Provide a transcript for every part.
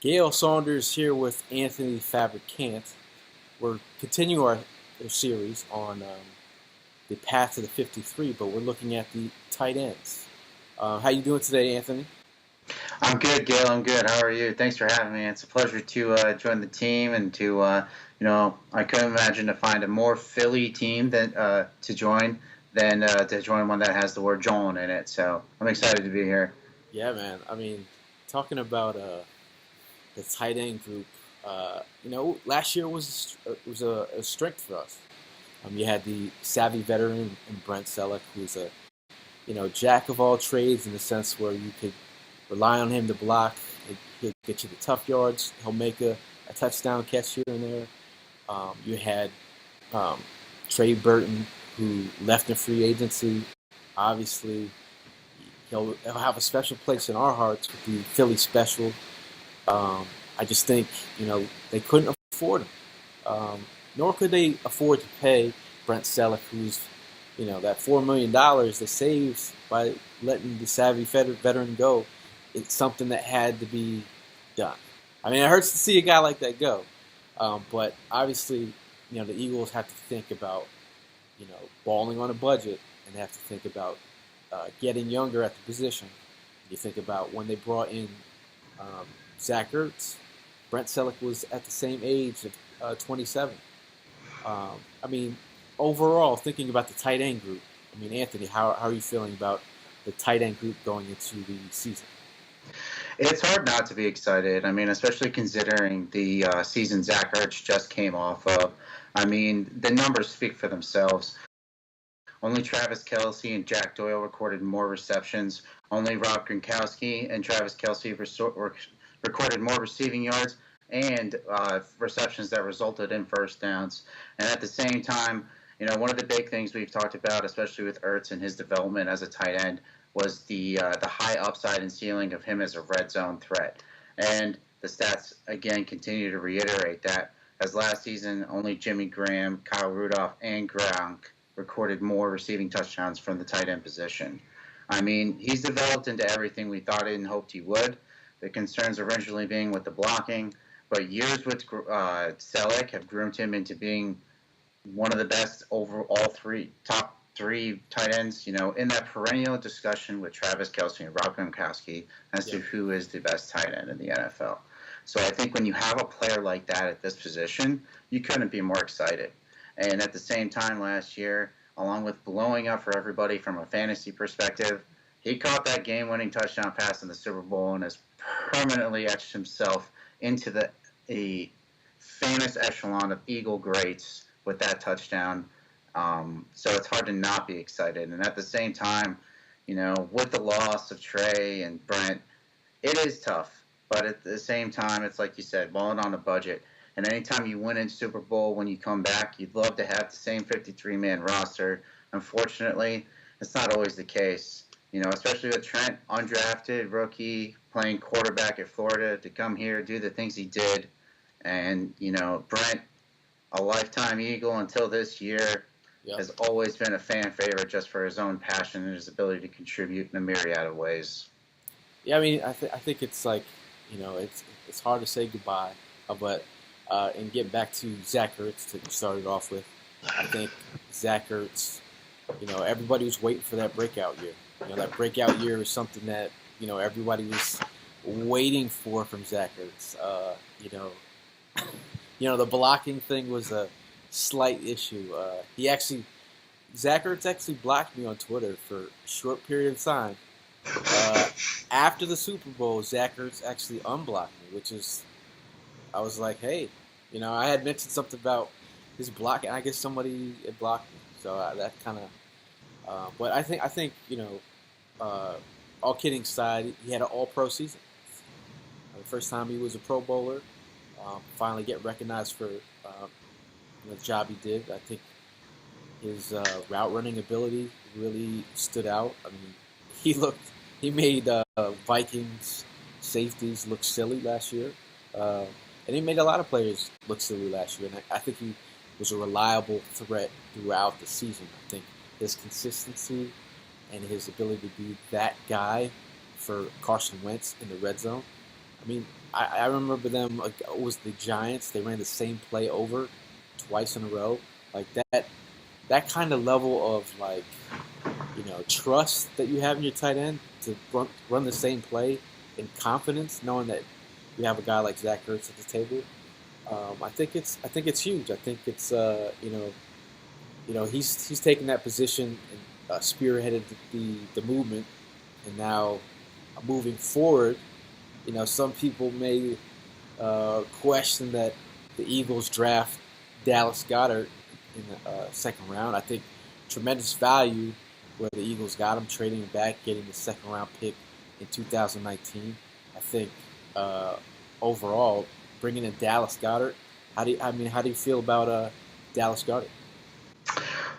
Gayle Saunders here with Anthony Fabrikant. We're continuing our series on the path to the 53, but we're looking at the tight ends. How you doing today, Anthony? I'm good, Gail. I'm good. How are you? Thanks for having me. It's a pleasure to join the team and I couldn't imagine to find a more Philly team to join than to join one that has the word John in it. So I'm excited to be here. Yeah, man. I mean, talking about the tight end group, last year was a strength for us. You had the savvy veteran in Brent Selleck, who's a jack of all trades in the sense where you could rely on him to block. He'll get you the tough yards. He'll make a touchdown catch here and there. You had Trey Burton, who left in free agency. Obviously, he'll have a special place in our hearts with the Philly special. I just think, they couldn't afford him. Nor could they afford to pay Brent Selleck, who's, that $4 million they saved by letting the savvy veteran go. It's something that had to be done. I mean, it hurts to see a guy like that go. But obviously, the Eagles have to think about, balling on a budget, and they have to think about getting younger at the position. You think about when they brought in Zach Ertz, Brent Selleck was at the same age of 27. Overall, thinking about the tight end group, Anthony, how are you feeling about the tight end group going into the season? It's hard not to be excited. Especially considering the season Zach Ertz just came off of. The numbers speak for themselves. Only Travis Kelce and Jack Doyle recorded more receptions. Only Rob Gronkowski and Travis Kelce recorded more receiving yards and receptions that resulted in first downs. And at the same time, one of the big things we've talked about, especially with Ertz and his development as a tight end, was the high upside and ceiling of him as a red zone threat. And the stats, again, continue to reiterate that. As last season, only Jimmy Graham, Kyle Rudolph, and Gronk recorded more receiving touchdowns from the tight end position. He's developed into everything we thought and hoped he would. The concerns originally being with the blocking, but years with Selleck have groomed him into being one of the best over all top three tight ends, in that perennial discussion with Travis Kelce and Rob Gronkowski as to who is the best tight end in the NFL. So I think when you have a player like that at this position, you couldn't be more excited. And at the same time last year, along with blowing up for everybody from a fantasy perspective, he caught that game-winning touchdown pass in the Super Bowl and has permanently etched himself into the famous echelon of Eagle greats with that touchdown. So it's hard to not be excited. And at the same time, with the loss of Trey and Brent, it is tough. But at the same time, it's like you said, balling on a budget. And anytime you win in Super Bowl, when you come back, you'd love to have the same 53-man roster. Unfortunately, it's not always the case. Especially with Trent, undrafted rookie, playing quarterback at Florida, to come here, do the things he did. And, Brent, a lifetime Eagle until this year, has always been a fan favorite just for his own passion and his ability to contribute in a myriad of ways. Yeah, I think it's like, it's hard to say goodbye, but and get back to Zach Ertz to start it off with. I think Zach Ertz, everybody was waiting for that breakout year. That breakout year is something that, everybody was waiting for from Zach Ertz. The blocking thing was a slight issue. Zach Ertz actually blocked me on Twitter for a short period of time. After the Super Bowl, Zach Ertz actually unblocked me, I was like, hey, I had mentioned something about his blocking. I guess somebody had blocked me, so that kind of. But I think all kidding aside, he had an All-Pro season. The first time he was a Pro Bowler, finally get recognized for the job he did. I think his route running ability really stood out. He made Vikings safeties look silly last year. And he made a lot of players look silly last year. And I think he was a reliable threat throughout the season. I think his consistency and his ability to be that guy for Carson Wentz in the red zone. I remember them. Like, it was the Giants. They ran the same play over twice in a row. Like that kind of level of like trust that you have in your tight end to run the same play in confidence, knowing that you have a guy like Zach Ertz at the table. I think it's huge. I think it's he's taken that position and spearheaded the movement, and now moving forward, some people may question that the Eagles draft Dallas Goedert in the second round. I think tremendous value where the Eagles got him, trading him back, getting the second round pick in 2019. I think overall, bringing in Dallas Goedert, how do you feel about Dallas Goedert?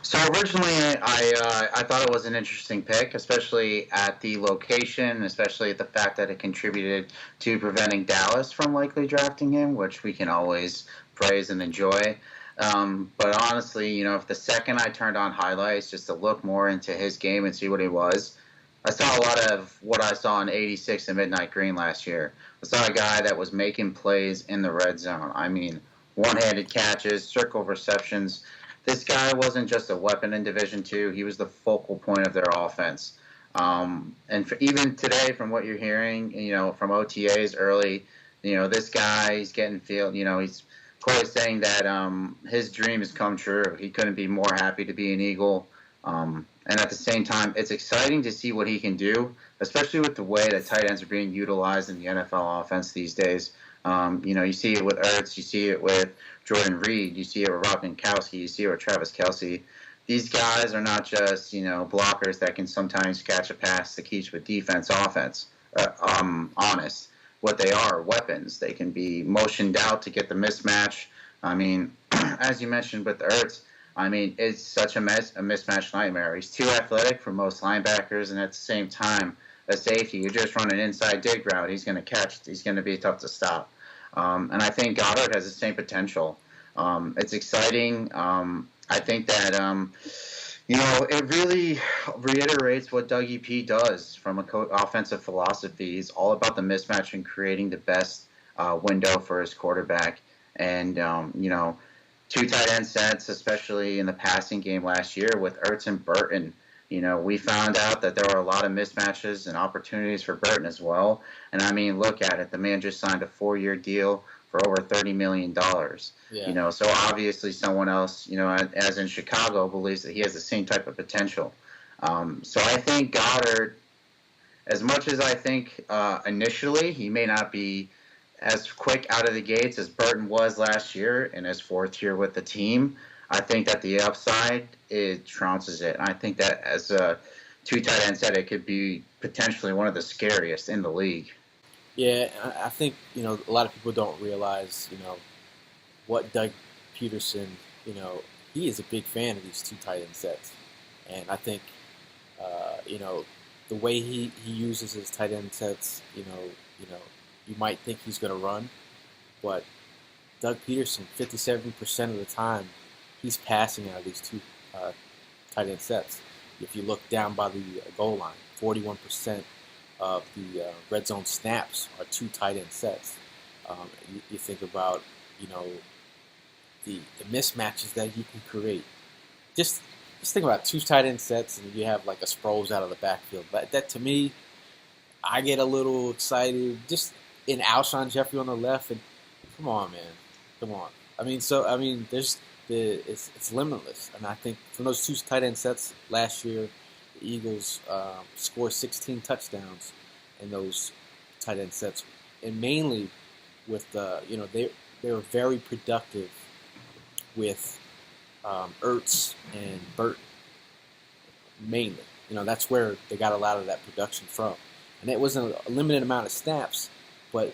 So originally, I thought it was an interesting pick, especially at the location, especially at the fact that it contributed to preventing Dallas from likely drafting him, which we can always praise and enjoy. But honestly, if the second I turned on highlights just to look more into his game and see what he was, I saw a lot of what I saw in 86 and Midnight Green last year. I saw a guy that was making plays in the red zone. I mean, one-handed catches, circle receptions. This guy wasn't just a weapon in Division II. He was the focal point of their offense. And even today, from what you're hearing, from OTAs early, this guy, he's getting field. He's quite saying that his dream has come true. He couldn't be more happy to be an Eagle. And at the same time, it's exciting to see what he can do, especially with the way that tight ends are being utilized in the NFL offense these days. You see it with Ertz, you see it with Jordan Reed, you see it with Rob Gronkowski, you see it with Travis Kelce. These guys are not just, blockers that can sometimes catch a pass to keep with defense, offense. Honest. What they are, weapons. They can be motioned out to get the mismatch. I mean, as you mentioned with Ertz, it's such a mismatch nightmare. He's too athletic for most linebackers, and at the same time, a safety, you just run an inside dig route, he's going to catch. He's going to be tough to stop. And I think Goddard has the same potential. It's exciting. I think that, it really reiterates what Dougie P does from an offensive philosophy. He's all about the mismatch and creating the best window for his quarterback. And, two tight end sets, especially in the passing game last year with Ertz and Burton. We found out that there were a lot of mismatches and opportunities for Burton as well. And look at it. The man just signed a 4-year deal for over $30 million. Yeah. So obviously someone else, as in Chicago, believes that he has the same type of potential. So I think Goddard, as much as I think initially he may not be as quick out of the gates as Burton was last year in his 4th year with the team, I think that the upside, it trounces it. And I think that as a two tight end set, it could be potentially one of the scariest in the league. Yeah, I think a lot of people don't realize what Doug Peterson, he is a big fan of these two tight end sets, and I think the way he uses his tight end sets, you might think he's going to run, but Doug Peterson, 57% of the time, he's passing out of these two tight end sets. If you look down by the goal line, 41% of the red zone snaps are two tight end sets. You think about, the mismatches that he can create. Just think about two tight end sets, and you have like a Sproles out of the backfield. But that to me, I get a little excited. Just in Alshon Jeffrey on the left, and come on, man, come on. There's it's limitless, and I think from those two tight end sets last year, the Eagles scored 16 touchdowns in those tight end sets, and mainly with they were very productive with Ertz and Burton, mainly. That's where they got a lot of that production from, and it wasn't a limited amount of snaps, but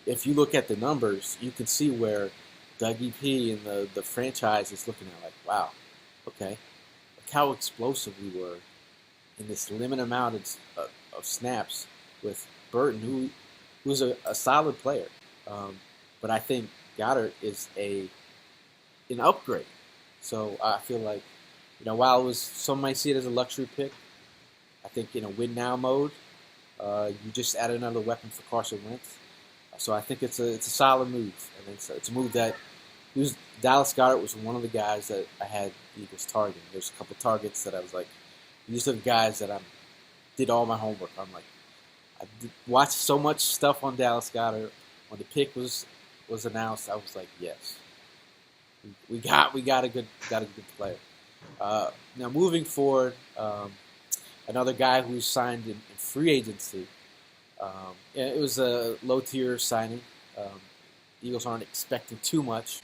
if you look at the numbers, you can see where Dougie P and the franchise is looking at like, wow, okay, look how explosive we were in this limited amount of snaps with Burton, who's a solid player. But I think Goddard is an upgrade. So I feel like, while some might see it as a luxury pick, I think in a win now mode, you just add another weapon for Carson Wentz. So I think it's a solid move, and it's a move that Dallas Goedert was one of the guys that I had the Eagles targeting. There's a couple targets that I was like, these are the guys that I did all my homework. I'm like, watched so much stuff on Dallas Goedert. When the pick was announced, I was like, yes, we got a good player. Now moving forward, another guy who signed in free agency. It was a low tier signing. Eagles aren't expecting too much,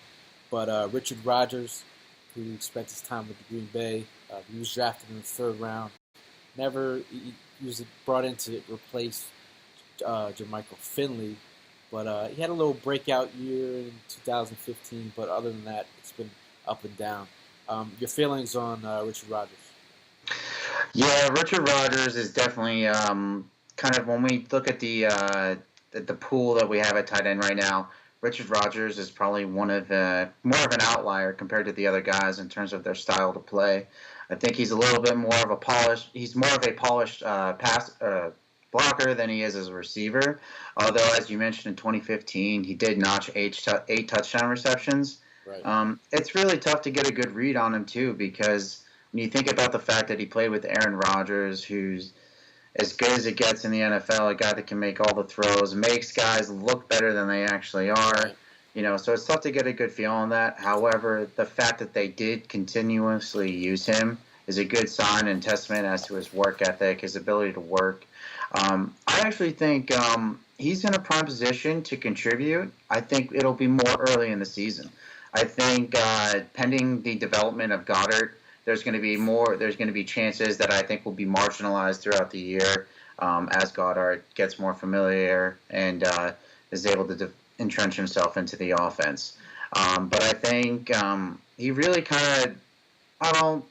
but Richard Rodgers, who spent his time with the Green Bay, he was drafted in the third round. He was brought in to replace Jermichael Finley, but he had a little breakout year in 2015. But other than that, it's been up and down. Your feelings on Richard Rodgers? Yeah, Richard Rodgers is definitely kind of, when we look at the pool that we have at tight end right now, Richard Rodgers is probably more of an outlier compared to the other guys in terms of their style to play. I think he's a little bit more of a polished. He's more of a polished pass blocker than he is as a receiver. Although, as you mentioned, in 2015, he did notch eight touchdown receptions. Right. It's really tough to get a good read on him too, because when you think about the fact that he played with Aaron Rodgers, who's as good as it gets in the NFL, a guy that can make all the throws, makes guys look better than they actually are. So it's tough to get a good feel on that. However, the fact that they did continuously use him is a good sign and testament as to his work ethic, his ability to work. I actually think he's in a prime position to contribute. I think it'll be more early in the season. I think pending the development of Goddard, there's going to be chances that I think will be marginalized throughout the year as Goddard gets more familiar and is able to entrench himself into the offense. But I think he really kind of,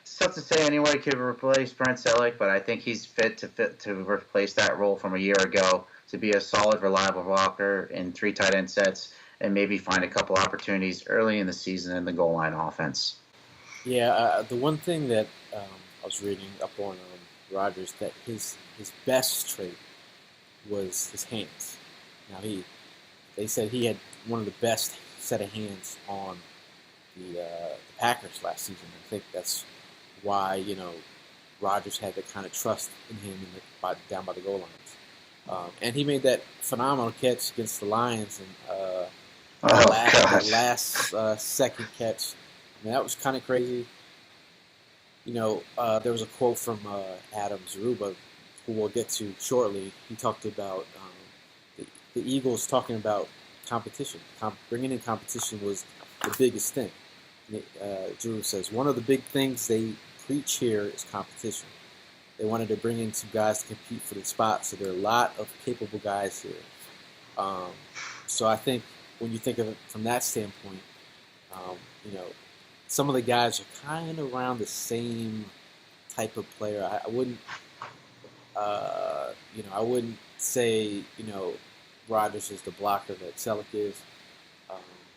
it's tough to say anyone could replace Brent Selleck, but I think he's fit to replace that role from a year ago, to be a solid, reliable blocker in 3 tight end sets and maybe find a couple opportunities early in the season in the goal line offense. Yeah, the one thing that I was reading up on Rodgers, that his best trait was his hands. Now they said he had one of the best set of hands on the Packers last season. I think that's why Rodgers had that kind of trust in him down by the goal lines. And he made that phenomenal catch against the Lions, and the last second catch. I mean, that was kind of crazy. There was a quote from Adam Zaruba, who we'll get to shortly. He talked about the Eagles talking about competition. Bringing in competition was the biggest thing. Zaruba says, one of the big things they preach here is competition. They wanted to bring in some guys to compete for the spot, so there are a lot of capable guys here. So I think when you think of it from that standpoint, some of the guys are kind of around the same type of player. I wouldn't, I wouldn't say, Rodgers is the blocker that Selleck is,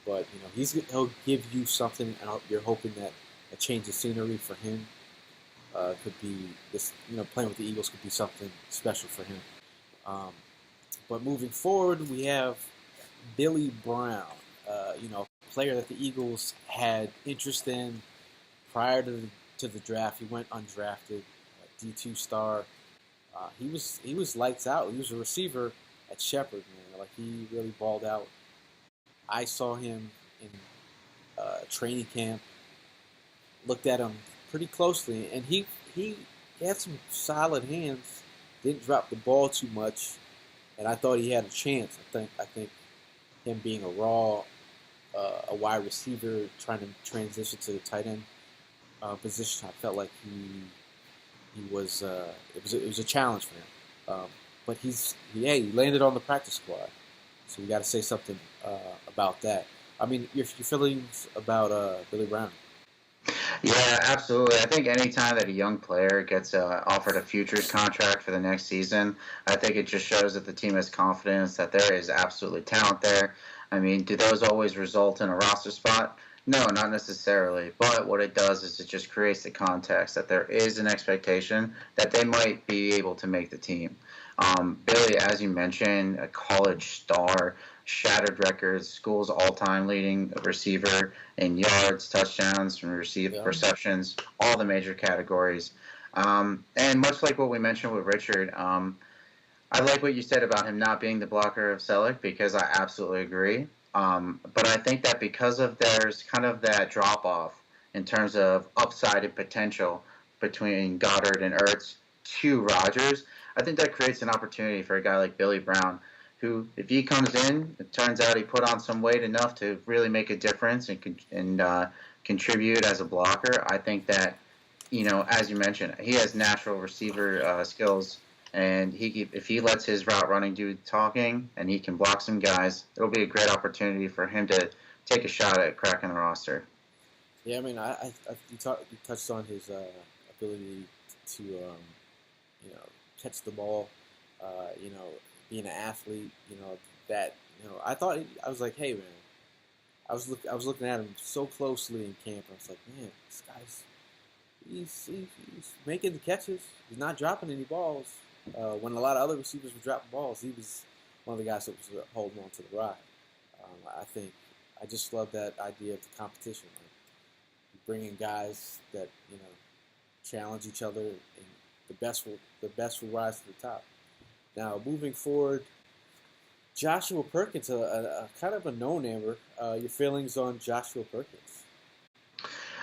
but he'll give you something, and you're hoping that a change of scenery for him could be this. Playing with the Eagles could be something special for him. But moving forward, we have Billy Brown. Player that the Eagles had interest in prior to the draft. He went undrafted, D2 star. He was lights out. He was a receiver at Shepherd, man. Like, he really balled out. I saw him in training camp. Looked at him pretty closely, and he had some solid hands. Didn't drop the ball too much, and I thought he had a chance. I think him being a wide receiver trying to transition to the tight end position, I felt like he was it was a challenge for him. But he landed on the practice squad, so we got to say something about that. I mean, your feelings about Billy Brown? Yeah, absolutely. I think any time that a young player gets offered a futures contract for the next season, I think it just shows that the team has confidence that there is absolutely talent there. I mean, do those always result in a roster spot? No, not necessarily. But what it does is it just creates the context that there is an expectation that they might be able to make the team. Billy, as you mentioned, a college star, shattered records, school's all-time leading receiver in yards, touchdowns, and Yeah. receptions, all the major categories. And much like what we mentioned with Richard, I like what you said about him not being the blocker of Selleck because I absolutely agree. But I think that because of there's kind of that drop off in terms of upside and potential between Goddard and Ertz to Rodgers, I think that creates an opportunity for a guy like Billy Brown, who, if he comes in, it turns out he put on some weight enough to really make a difference and contribute as a blocker. I think that, as you mentioned, he has natural receiver skills, and if he lets his route running do talking and he can block some guys, it'll be a great opportunity for him to take a shot at cracking the roster. Yeah, I mean, you touched on his ability to, catch the ball, you know, being an athlete, that, I was like, hey, man, I was looking at him so closely in camp. I was like, man, this guy's, he's making the catches. He's not dropping any balls. When a lot of other receivers were dropping balls, he was one of the guys that was holding on to the rock. I think I just love that idea of the competition. Like, bringing guys that challenge each other, and the best will rise to the top. Now, moving forward, Joshua Perkins, a kind of a no-namer. Your feelings on Joshua Perkins?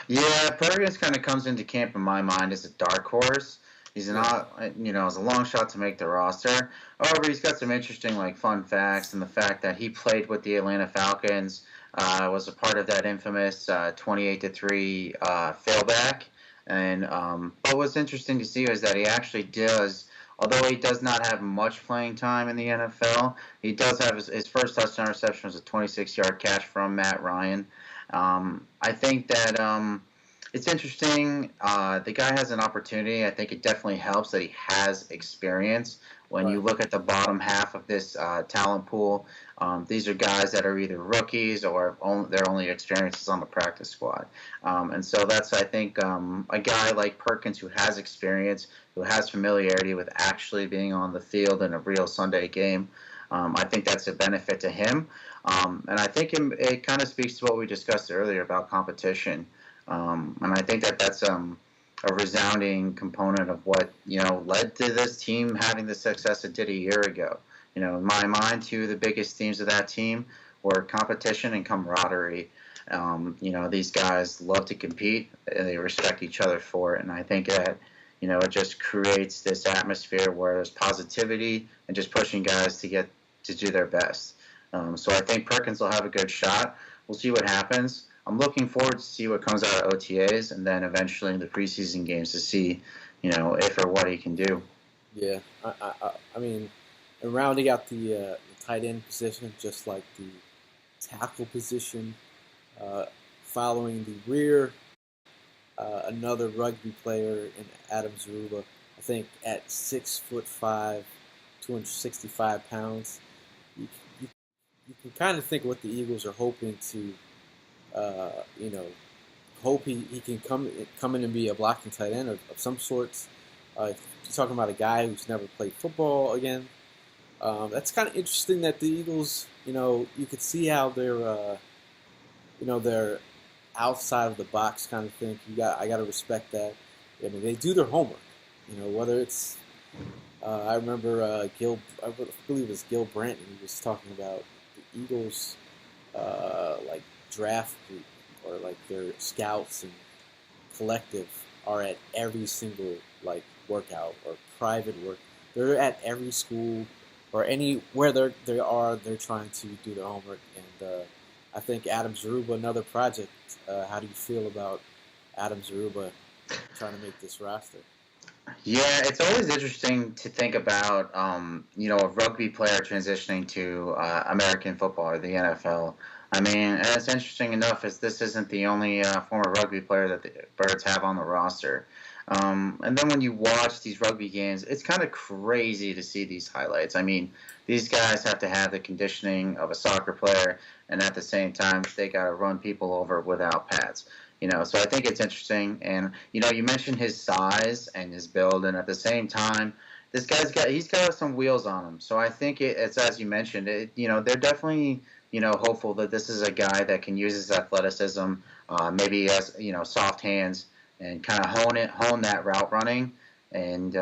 Yeah, Perkins kind of comes into camp in my mind as a dark horse. He's not, as a long shot to make the roster. However, he's got some interesting, fun facts, and the fact that he played with the Atlanta Falcons, was a part of that infamous 28-3 failback. And but what's interesting to see is that he actually does, although he does not have much playing time in the NFL, he does have his first touchdown reception was a 26-yard catch from Matt Ryan. I think that it's interesting. The guy has an opportunity. I think it definitely helps that he has experience. When you look at the bottom half of this talent pool, these are guys that are either rookies or their only experiences on the practice squad. And so that's, I think, a guy like Perkins who has experience, who has familiarity with actually being on the field in a real Sunday game. I think that's a benefit to him. And I think it kind of speaks to what we discussed earlier about competition. And I think that that's a resounding component of what led to this team having the success it did a year ago. In my mind, two of the biggest themes of that team were competition and camaraderie. These guys love to compete, and they respect each other for it. And I think that it just creates this atmosphere where there's positivity and just pushing guys to do their best. So I think Perkins will have a good shot. We'll see what happens. I'm looking forward to see what comes out of OTAs and then eventually in the preseason games to see, if or what he can do. Yeah, I mean, and rounding out the tight end position, just like the tackle position, following the rear, another rugby player in Adam Zaruba. I think at 6'5", 265 pounds, you can kind of think what the Eagles are hoping to. Hope he can come in and be a blocking tight end of some sorts. You're talking about a guy who's never played football again. That's kind of interesting that the Eagles, you could see how they're outside of the box kind of thing. I got to respect that. I mean, they do their homework. Whether it's I remember I believe it was Gil Brandt, he was talking about the Eagles draft group, or their scouts and collective are at every single workout or private work. They're at every school or anywhere they're trying to do their homework. And I think Adam Zaruba, another project. How do you feel about Adam Zaruba trying to make this roster? Yeah, it's always interesting to think about, a rugby player transitioning to American football or the NFL. I mean, it's interesting enough as this isn't the only former rugby player that the Birds have on the roster. And then when you watch these rugby games, it's kind of crazy to see these highlights. I mean, these guys have to have the conditioning of a soccer player, and at the same time, they got to run people over without pads. So I think it's interesting. And, you mentioned his size and his build, and at the same time, this he's got some wheels on him. So I think it's as you mentioned. They're definitely hopeful that this is a guy that can use his athleticism, maybe he has soft hands and kind of hone that route running. And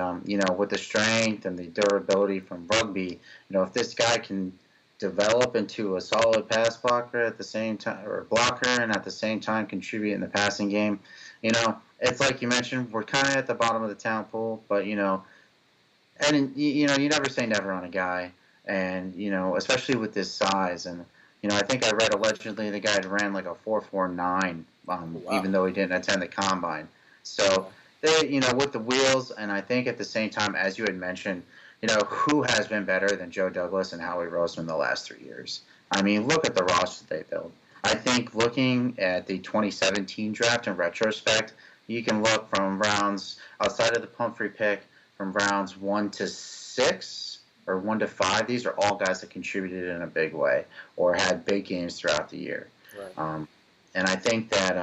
with the strength and the durability from rugby, if this guy can develop into a solid pass blocker at the same time, or blocker, and at the same time contribute in the passing game, it's like you mentioned, we're kind of at the bottom of the talent pool, but and you never say never on a guy, and especially with this size, and I think I read allegedly the guy ran like a 4.49, Wow. even though he didn't attend the combine. So they, with the wheels, and I think at the same time, as you had mentioned, who has been better than Joe Douglas and Howie Roseman the last 3 years? I mean, look at the roster they built. I think looking at the 2017 draft in retrospect, you can look from rounds outside of the Pumphrey pick, from rounds 1 to 6 or 1 to 5. These are all guys that contributed in a big way or had big games throughout the year. Right. And I think that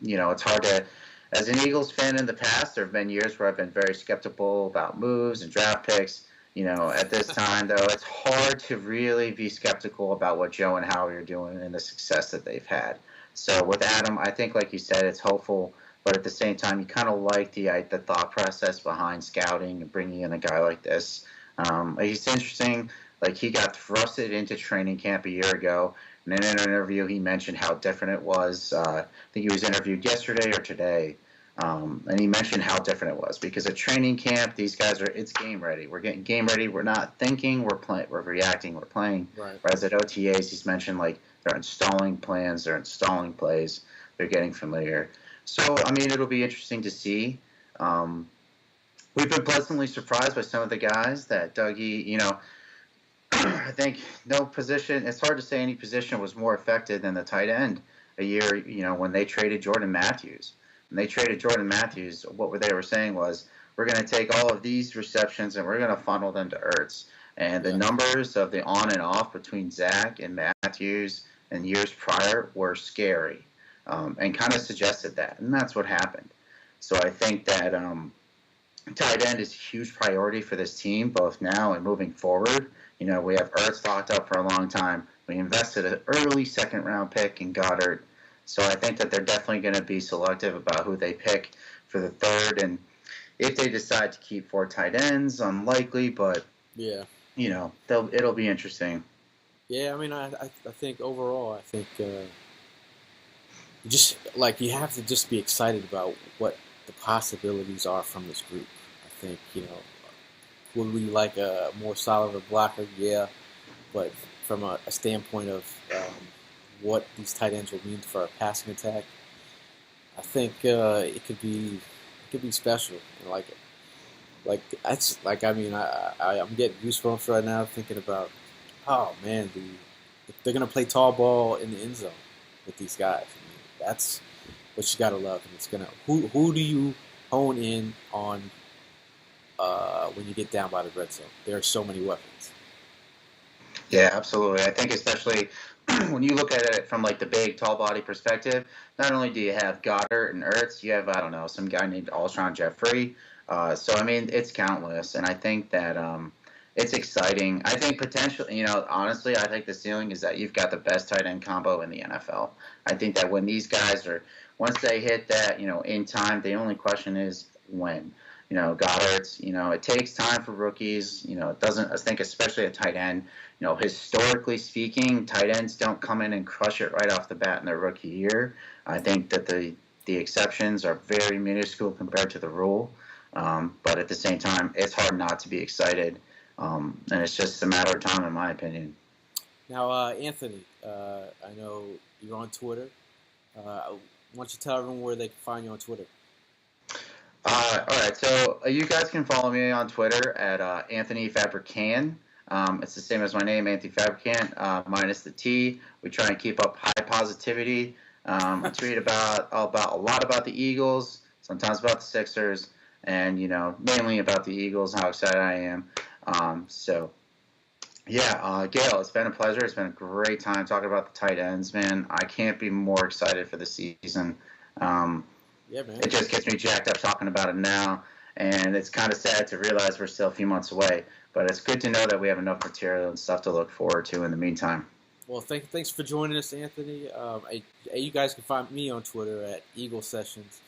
it's hard to. As an Eagles fan in the past, there have been years where I've been very skeptical about moves and draft picks. At this time, though, it's hard to really be skeptical about what Joe and Howie are doing and the success that they've had. So with Adam, I think, like you said, it's hopeful, but at the same time, you kind of like the thought process behind scouting and bringing in a guy like this. He's interesting. Like, he got thrusted into training camp a year ago, and in an interview, he mentioned how different it was. I think he was interviewed yesterday or today. And he mentioned how different it was because at training camp, these guys it's game ready. We're getting game ready. We're not thinking. We're playing. We're reacting. We're playing. Right. Whereas at OTAs, he's mentioned like they're installing plans. They're installing plays. They're getting familiar. So I mean, it'll be interesting to see. We've been pleasantly surprised by some of the guys that Dougie. I think no position. It's hard to say any position was more effective than the tight end a year. When they traded Jordan Matthews. When they traded Jordan Matthews, what they were saying was, we're going to take all of these receptions and we're going to funnel them to Ertz. And the numbers of the on and off between Zach and Matthews in years prior were scary, and kind of suggested that. And that's what happened. So I think that tight end is a huge priority for this team, both now and moving forward. We have Ertz locked up for a long time. We invested an early second-round pick in Goddard. So I think that they're definitely going to be selective about who they pick for the third. And if they decide to keep 4 tight ends, unlikely, but, it'll be interesting. Yeah, I mean, I think overall, I think just like you have to just be excited about what the possibilities are from this group. I think, would we like a more solid blocker? Yeah, but from a standpoint of what these tight ends will mean for our passing attack, I think it could be special. I'm getting goosebumps right now thinking about, oh man, they're gonna play tall ball in the end zone with these guys. I mean, that's what you gotta love, and it's gonna who do you hone in on when you get down by the red zone? There are so many weapons. Yeah, absolutely. I think especially when you look at it from like the big, tall body perspective, not only do you have Goddard and Ertz, you have, I don't know, some guy named Alshon Jeffrey. So, I mean, it's countless. And I think that it's exciting. I think potentially, honestly, I think the ceiling is that you've got the best tight end combo in the NFL. I think that when these guys once they hit that, in time, the only question is when. Goddard's, it takes time for rookies. It doesn't, I think, especially a tight end. Historically speaking, tight ends don't come in and crush it right off the bat in their rookie year. I think that the exceptions are very minuscule compared to the rule. But at the same time, it's hard not to be excited. And it's just a matter of time, in my opinion. Now, Anthony, I know you're on Twitter. Why don't you tell everyone where they can find you on Twitter? All right, so you guys can follow me on Twitter at Anthony Fabrikant. It's the same as my name, Anthony Fabrikant, minus the T. We try and keep up high positivity. I tweet about a lot about the Eagles, sometimes about the Sixers, and mainly about the Eagles, how excited I am. Gayle, it's been a pleasure. It's been a great time talking about the tight ends, man. I can't be more excited for the season. Yeah, man. It just gets me jacked up talking about it now. And it's kind of sad to realize we're still a few months away. But it's good to know that we have enough material and stuff to look forward to in the meantime. Well, thanks for joining us, Anthony. You guys can find me on Twitter at Eagle Sessions,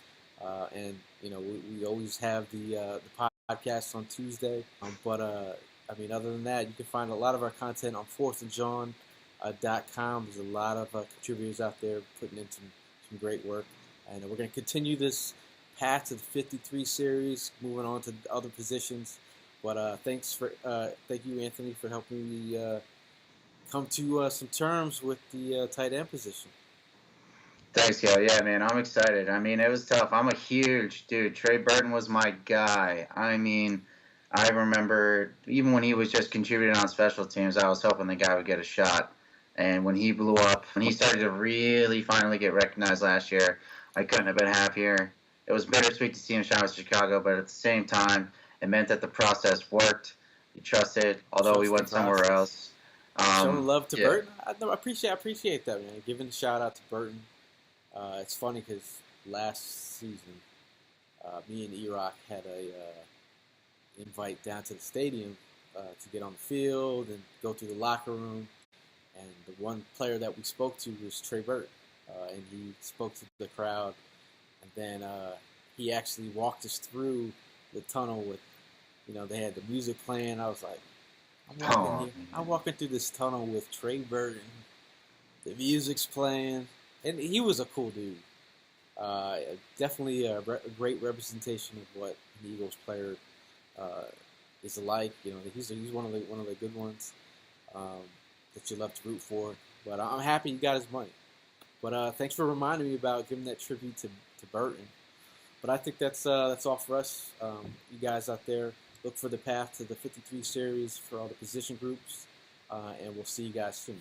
and we always have the podcast on Tuesday. Other than that, you can find a lot of our content on fourthandjohn.com. There's a lot of contributors out there putting in some great work, and we're going to continue this path to the 53 series, moving on to other positions. But thank you, Anthony, for helping me come to some terms with the tight end position. Thanks, Gayle. Yeah, man, I'm excited. I mean, it was tough. I'm a huge dude. Trey Burton was my guy. I mean, I remember even when he was just contributing on special teams, I was hoping the guy would get a shot. And when he blew up, when he started to really finally get recognized last year, I couldn't have been happier. It was bittersweet to see him shine with Chicago, but at the same time, it meant that the process worked. He trusted, although he went somewhere else. Showing love to Burton. I appreciate that, man. Giving a shout out to Burton. It's funny because last season, me and E-Rock had a invite down to the stadium to get on the field and go through the locker room. And the one player that we spoke to was Trey Burton, and he spoke to the crowd. And then he actually walked us through the tunnel with, they had the music playing. I was like, I'm walking through this tunnel with Trey Burton. The music's playing, and he was a cool dude. Definitely a great representation of what an Eagles player is like. He's one of the good ones that you love to root for. But I'm happy you got his money. But thanks for reminding me about giving that tribute to Burton. But I think that's all for us. You guys out there, look for the path to the 53 series for all the position groups, and we'll see you guys soon.